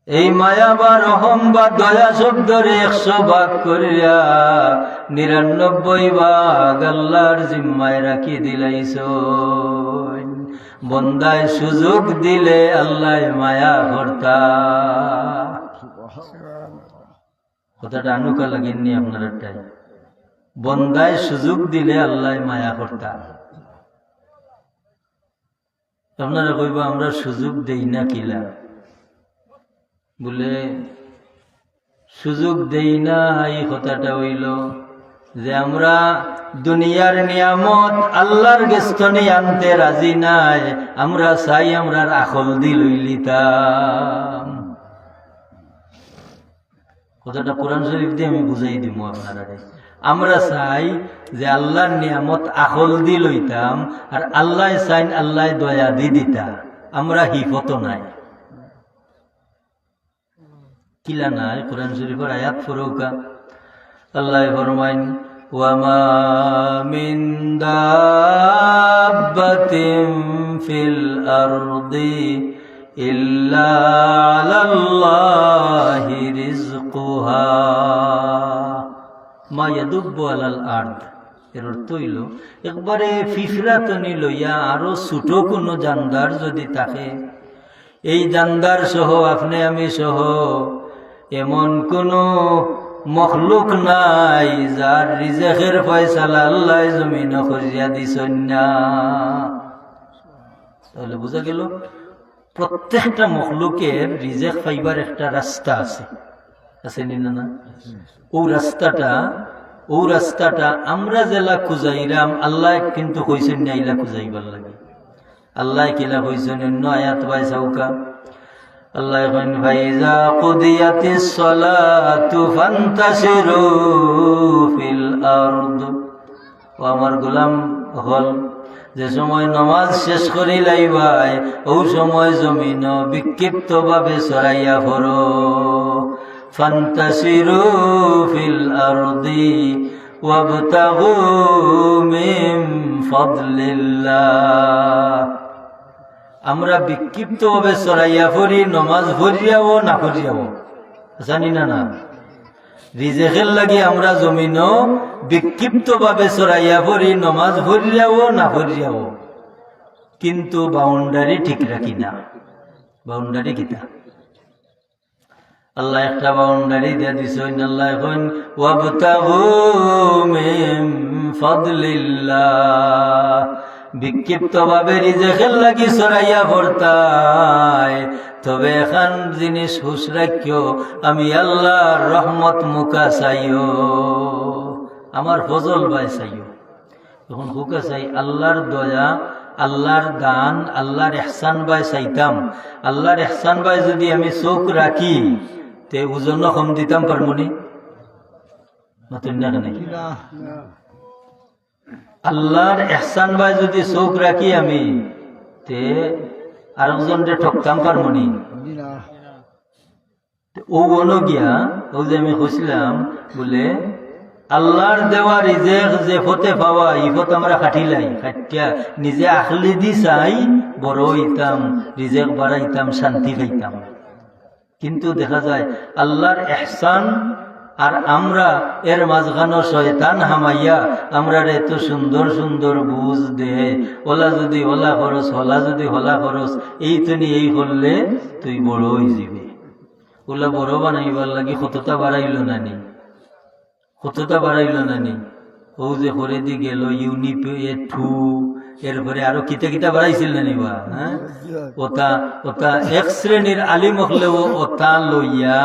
এই মায়া বা রহম বা দয়া শব্দরে 100 ভাগ করিয়া 99 ভাগ আল্লাহর জিম্মায় রাখি দিলাইছ। বন্দায় সুযোগ দিলে আল্লাহ মায়া করতা। কথাটা আনুকা লাগেননি আপনার? বন্দায় সুযোগ দিলে আল্লাহ মায়া করতা। আপনারা কইবা আমরা সুযোগ দেই না কিলা? বলে সুযোগ দেই না, এই কথাটা হইল যে আমরা দুনিয়ার নিয়ামত আল্লাহর গেস্তনি আনতে রাজি নাই, আমরা চাই আমরা আখল দি লইলিতাম। কথাটা কোরআন শরীফ দিয়ে আমি বুঝাই দিব আপনারা। আমরা চাই যে আল্লাহর নিয়ামত আখল দি লইতাম, আর আল্লাহ চাইন আল্লাহ দয়া দি দিতা। আমরা হিফত নাই, কিলা নাই। কোরআন শরীফের আয়াত ফুরৌকা আল্লাহ ফরমাইন ওয়ামা মিন দাব্বাতিন ফিল আরদি ইল্লা আলাল্লাহি রিজকুহা মা ইয়াদুব্বু আলাল আরদ। এর অর্থ হইল একবারে ফিফরাতনি লইয়া আরো ছোট কোনো জানদার যদি থাকে, এই জানদার সহ আপনি আমি সহ এমন কোন মখলুক নাই যার রিজেকের ফয়সালা আল্লাহ জমিন খরিয়া দিছেন না। তাহলে বোঝা গেল প্রত্যেকটা মখলুকের রিজেক পাইবার একটা রাস্তা আছে, আছে না? ও রাস্তাটা আমরা জেলা খুঁজাইরাম, আল্লাহ কিন্তু কইছেন না ইলা খুঁজাইবার লাগে। আল্লাহ কিলা কইছেন অন্য আয়াত বাই সাউকা আল্লাহ কইন ফাইজা কুদিয়াতিস সালাতু ফান্তাশিরু ফিল আরদ। ও আমার গোলাম হল, যে সময় নামাজ শেষ করি লাইবাই ও সময় জমিন বিক্ষিপ্ত ভাবে ছড়াইয়া পড়ো। ফান্তাশিরু ফিল আরদি ওয়াবতাগু মিন ফাদলিল্লাহ। আমরা বিক্ষিপ্ত ভাবে ছড়াইয়া পড়ি, নমাজ পড়িয়াও না পড়িয়াও, জানি না না রিজেকের লাগি আমরা জমিন বিক্ষিপ্ত ভাবে ছড়াইয়া পড়ি, নমাজ পড়িয়াও না পড়িয়াও, কিন্তু বাউন্ডারি ঠিক রাখি না। বাউন্ডারি কিতা? আল্লাহ একটা বাউন্ডারি দিয়া দিছেন। আল্লাহ এখন ওয়াবতাগু মিন ফাদলিল্লাহ, বিক্ষিপ্ত ভাবে রিজেকের লাগি ছড়াইয়া পড়তায়। তবে এখন জিনিস হুশ রাখিও, আমি আল্লাহর রহমত মুকা চাইও, আমার ফজল বাই চাইও। যখন হুকা চাই আল্লাহর দয়া, আল্লাহর দান, আল্লাহর ইহসান বাই চাইতাম। আল্লাহর ইহসান বাই যদি আমি চোখ রাখি তে ওজন কম দিতাম পারমনি? আল্লাহর ইহসান বাই যদি চোখ রাখি আমি তে আরেকজনকে ঠকতাম পারমনি? ও গিয়া ও যে আমি খুঁজলাম বলে আল্লাহর দেওয়া রিজেক যে ফতে পাওয়া ইফত আমরা খাটিলাই, খাটিয়া নিজে আখলি দি চাই বড় হইতাম, রিজেক বাড়াইতাম, শান্তি পাইতাম। কিন্তু দেখা যায় আল্লাহর ইহসান আর আমরা এর মাঝখানো শয়তান হামাইয়া আমরা এত সুন্দর সুন্দর বুঝ দে, ওলা যদি ওলা খরচ, হলা যদি হলা খরচ, এই তুমি এই করলে তুই বড় হয়ে যাবি। ওলা বড় বানাইবার লাগি কতটা বাড়াইল নানি, কতটা বাড়াইল নানি। ও যে করে দি গেল ইউনিপে টু, এরপরে আরো কিতা কিতা বাড়াইছিল নানি বা, হ্যাঁ ওটা ওটা এক শ্রেণীর আলিম হলেও ওটা লইয়া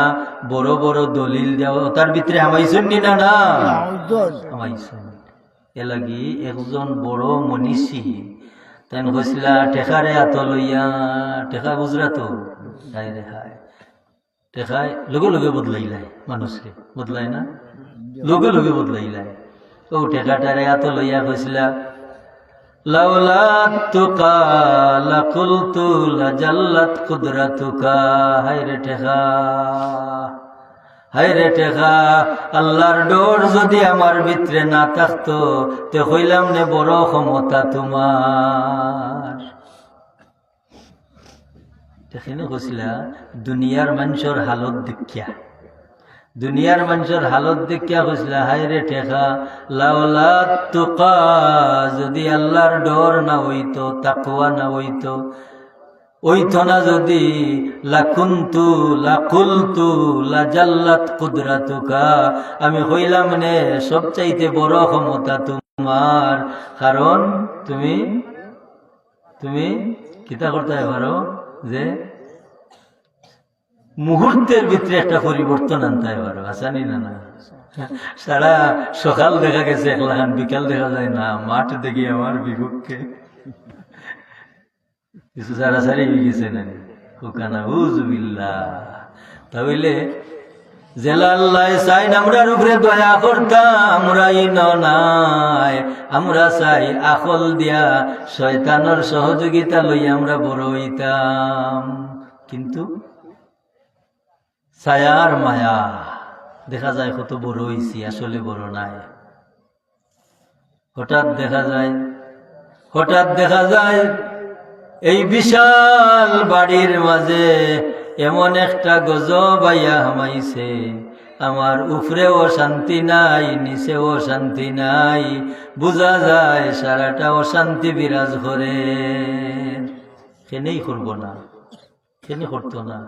বড় বড় দলিল দেওয়া ওটার ভিতরে হামাইছেন নি না? না হামাইছেন। এ লাগি একজন বড় মনীষী তাই হইছিলা টেকারে হাত লইয়া, টেকা গুজরাত টেকায় লগে লগে বদলাইলাই, মানুষকে বদলাই না। লগে লগে বদলাইলা ও টেকাটারে এত লইয়া কইছিলা লাউলা তুকা লাকুলতু লাজাল্লাত কুদরাতুকা। হায়রে টেকা, হায়রে টেকা, আল্লাহর ডর যদি আমার ভিতরে না থাকতো তে হইলাম নে বড় ক্ষমতা তোমার। এখানে কইছিলা দুনিয়ার মানুষের হালত দেখিয়া, দুনিয়ার মানুষের হালত দেখিয়া কইছিলা হায়রে টেকা লাউলা তুকা, যদি আল্লাহর ডর না হইতো, তাকওয়া না হইতো, ওইতো না যদি, লাকুনতু লাকুলতু লাজাল্লাত কুদরাতুকা, আমি হইলাম নে সবচাইতে বড় ক্ষমতা তোমার। কারণ তুমি তুমি কিতা করতে পারো যে মুহূর্তের ভিতরে একটা পরিবর্তন আনতে পারো। আসানি না না সারা সকাল দেখা গেছে একলাখান, বিকাল দেখা যায় না, মাঠ দেখি আমার বিপক্ষে কিছু সারাসারি হয়ে গেছে না হুকানা হুজুবিল্লাহ। তাহলে জেলা আল্লাহ চাই আমরার উপরে দয়া করতাম, আমরা নাই, আমরা চাই আকল দিয়া শয়তানের সহযোগিতা লই আমরা বড় হইতাম। কিন্তু ছায়ার মায়া দেখা যায় কত বড় হইছি, আসলে বড় নাই। হঠাৎ দেখা যায় এই বিশাল বাড়ির মাঝে এমন একটা গজব আইয়া হামাইছে, আমার উপরেও শান্তি নাই, নিচেও শান্তি নাই, বোঝা যায় সারাটা অশান্তি বিরাজ করে। কেনেই করব না, কেনে করতো না,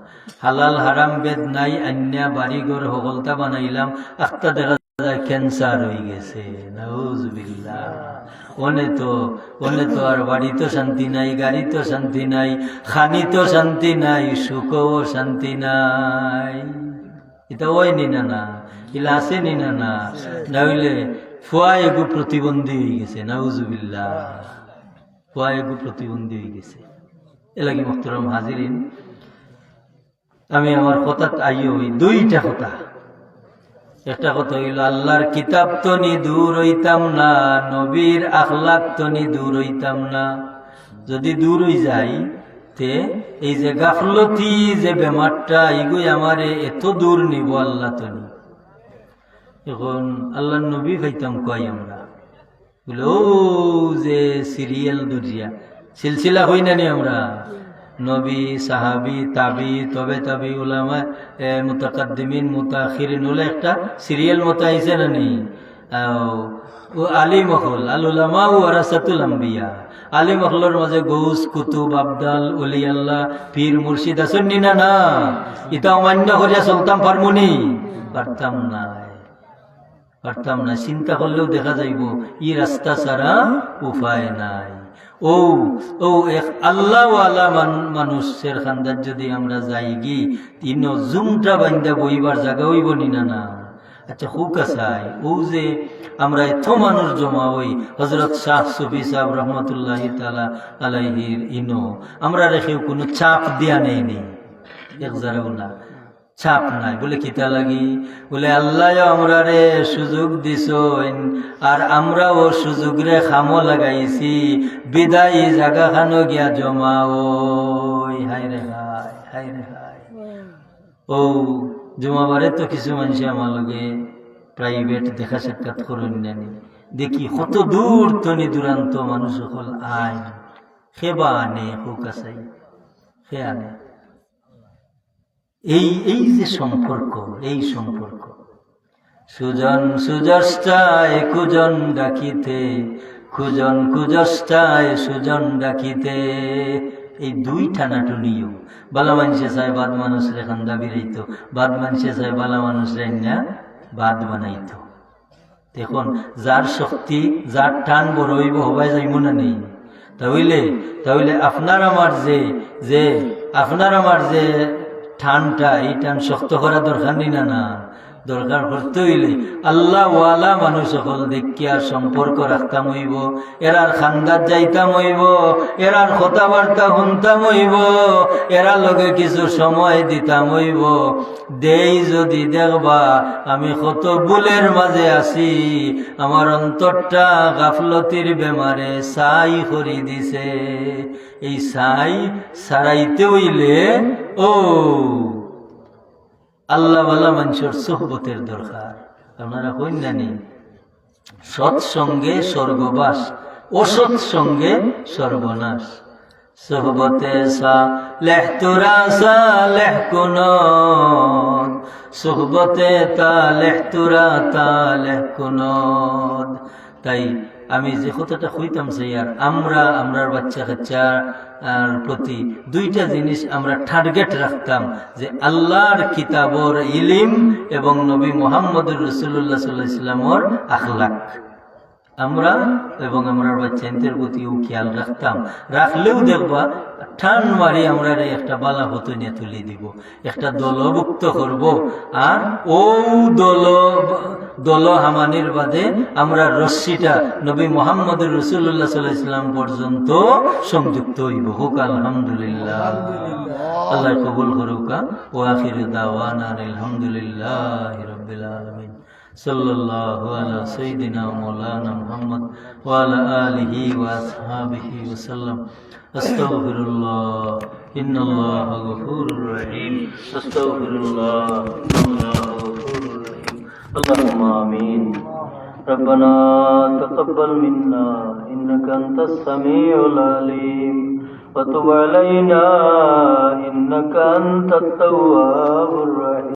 হালাল হারাম বেদ নাই, আন্যা বাড়িঘর সকলতা বানাইলাম, আখটা দেখা যায় ক্যান্সার হয়ে গেছে। নাউজুবিল্লাহ। ওনে তো আর বাড়িতে শান্তি নাই, গাড়িতে শান্তি নাই, খানিতে শান্তি নাই, সুখও শান্তি নাই। এটা ওই নিনা না, ইলা আছে নিনা না, না হইলে ফুয়া এগু প্রতিবন্ধী হয়ে গেছে। নাউজুবিল্লাহ, ফুয়া এগু প্রতিবন্ধী হয়ে গেছে। এলাকি মুহতারাম হাজিরিন, আমি আমার কথা আইও দুইটা কথা। একটা কথা হইল আল্লাহর কিতাব তো নি দূর হইতাম না, নবীর আখলাক তো নি দূর হইতাম না। যদি দূর হই যাই তে এই যে গাফলতি যে বেমারটা এগুই আমারে এত দূর নিব আল্লাহ তো নি। এখন আল্লাহর নবী পাইতাম কই আমরা বলে ও যে সিরিয়াল দুরিয়া সিলসিলা হই না নি আমরা, নবী সাহাবি তাবি তবে তাবি উলামা মুতাকাদ্দিমিন মুতাখিরিন হলে একটা সিরিয়াল মতো আইছে না নি। ও আলী মহল আল উলামা ওয়ারাসাতুল আম্বিয়া, আলী মহলের মাঝে গৌস কুতুব আবদাল ওলি আল্লাহ পীর মুর্শিদ আসেন নি না? না, এটা অমান্য করিয়া চলতাম পারমুনি? পারতাম না। চিন্তা করলেও দেখা যাইব ই রাস্তা ছাড়া উপায় নাই। ও এক আল্লাহওয়ালা মানুষের খান্দার যদি আমরা যাই গি তিন জুমটা বান্ধা বইবার জায়গা হইব নি না? আচ্ছা হুক আসাই ও যে আমরা এত মানুষ জমা হই, হজরত শাহ সুফি সাহেব রহমতুল্লাহ তাআলা আলাইহির ইনো আমরা রেখেও কোনো চাপ দিয়া নেই, এক জারাও না, চাপ নাই। বলে কিতা লাগি? বলে আল্লাহ আমরা রে সুযোগ দিছ আর আমরাও সুযোগ রে খামো লাগাইছি, বিদায়ী জাগা খানো গিয়া জমা ওই হায় রে হায়। ও জমাবারে তো কিছু মানুষ আমার লগে প্রাইভেট দেখা সাক্ষাৎ করুন নানি, দেখি কত দূর তনি দূরান্ত মানুষ সকল আয় সেবা আনে, হুক আসাই সে আনে। এই যে সম্পর্ক, এই সম্পর্ক সুজন সুজস্টায় কুজন ডাকিতে, কুজন কুজস্টায় সুজন ডাকিতে, এই দুই টানাটুনিও বালা মানুষে চায় বাদ মানুষ রে খান্দা বিরাইতো, বাদ মানুষে চায় বালা মানুষ রে না বাদ বানাইতো। দেখুন যার শক্তি যার টান বড় হইব হবাই যাইব না নেই। তাহলে আপনার আমার যে টানটা এই টান শক্ত করা দরকার নেই না? দরকার করতে হইলে আল্লাহ ওয়ালা মানুষ সকল দেখিয়া সম্পর্ক রাখতাম হইব, এরার খান্দার যাইতাম হইব, এরার কথাবার্তা শুনতাম হইব, এরা লগে কিছু সময় দিতাম হইব। দেই যদি দেখবা আমি কত ভুলের মাঝে আছি, আমার অন্তরটা গাফলতির বেমারে সাই করি দিছে। এই সাই সারাইতে হইলে ও আল্লাহওয়ালা মানুষের সোহবতের দরকার। আপনারা কইন জানি সৎসঙ্গে স্বর্গবাস, অসৎ সঙ্গে সর্বনাশ। সোহবতে সালেহ তোরা সালেহ কুনদ, সোহবতে তালেহ তোরা তালেহ কুনদ। তাই আমি যে কথাটা কইতাম আর আমরার বাচ্চা কাচ্চার প্রতি দুইটা জিনিস আমরা টার্গেট রাখতাম, যে আল্লাহর কিতাবর ইলিম এবং নবী মুহাম্মদুর রাসূলুল্লাহ সাল্লাল্লাহু আলাইহি ওয়াসাল্লামর আখলাক আমরা এবং আমরা বাচ্চাদের প্রতিও খেয়াল রাখতাম। রাখলেও দেখবা ঠান মারি আমরা একটা বালা হতো নিয়ে তুলে দিব, একটা দলভুক্ত করব, আর ও দল হামানির বাদে আমরা রশ্মিটা নবী মুহাম্মদুর রাসূলুল্লাহ সাল্লাল্লাহু আলাইহি ওয়াসাল্লাম পর্যন্ত সংযুক্ত হইব। হোক আলহামদুলিল্লাহ। আল্লাহ কবুল করুকা। ওয়া আখিরু দাওয়ানা আলহামদুলিল্লাহি রাব্বিল আলামিন। সাল্লাল্লাহু আলা সাইয়্যিদিনা মাওলানা মুহাম্মদ ওয়া আলা আলিহি ওয়া আসহাবিহি ওয়া সাল্লাম। আস্তাগফিরুল্লাহ, ইন্নাল্লাহা গফুরুর রহিম। আস্তাগফিরুল্লাহ, ইন্নাল্লাহা গফুরুর রহিম। আল্লাহুম্মা আমিন। রব্বানা তাকাব্বাল মিন্না ইন্নাকা আনতাস সামিউল আলিম ওয়া তুব আলাইনা ইন্নাকা আনতাত তাওয়াবুর রহিম।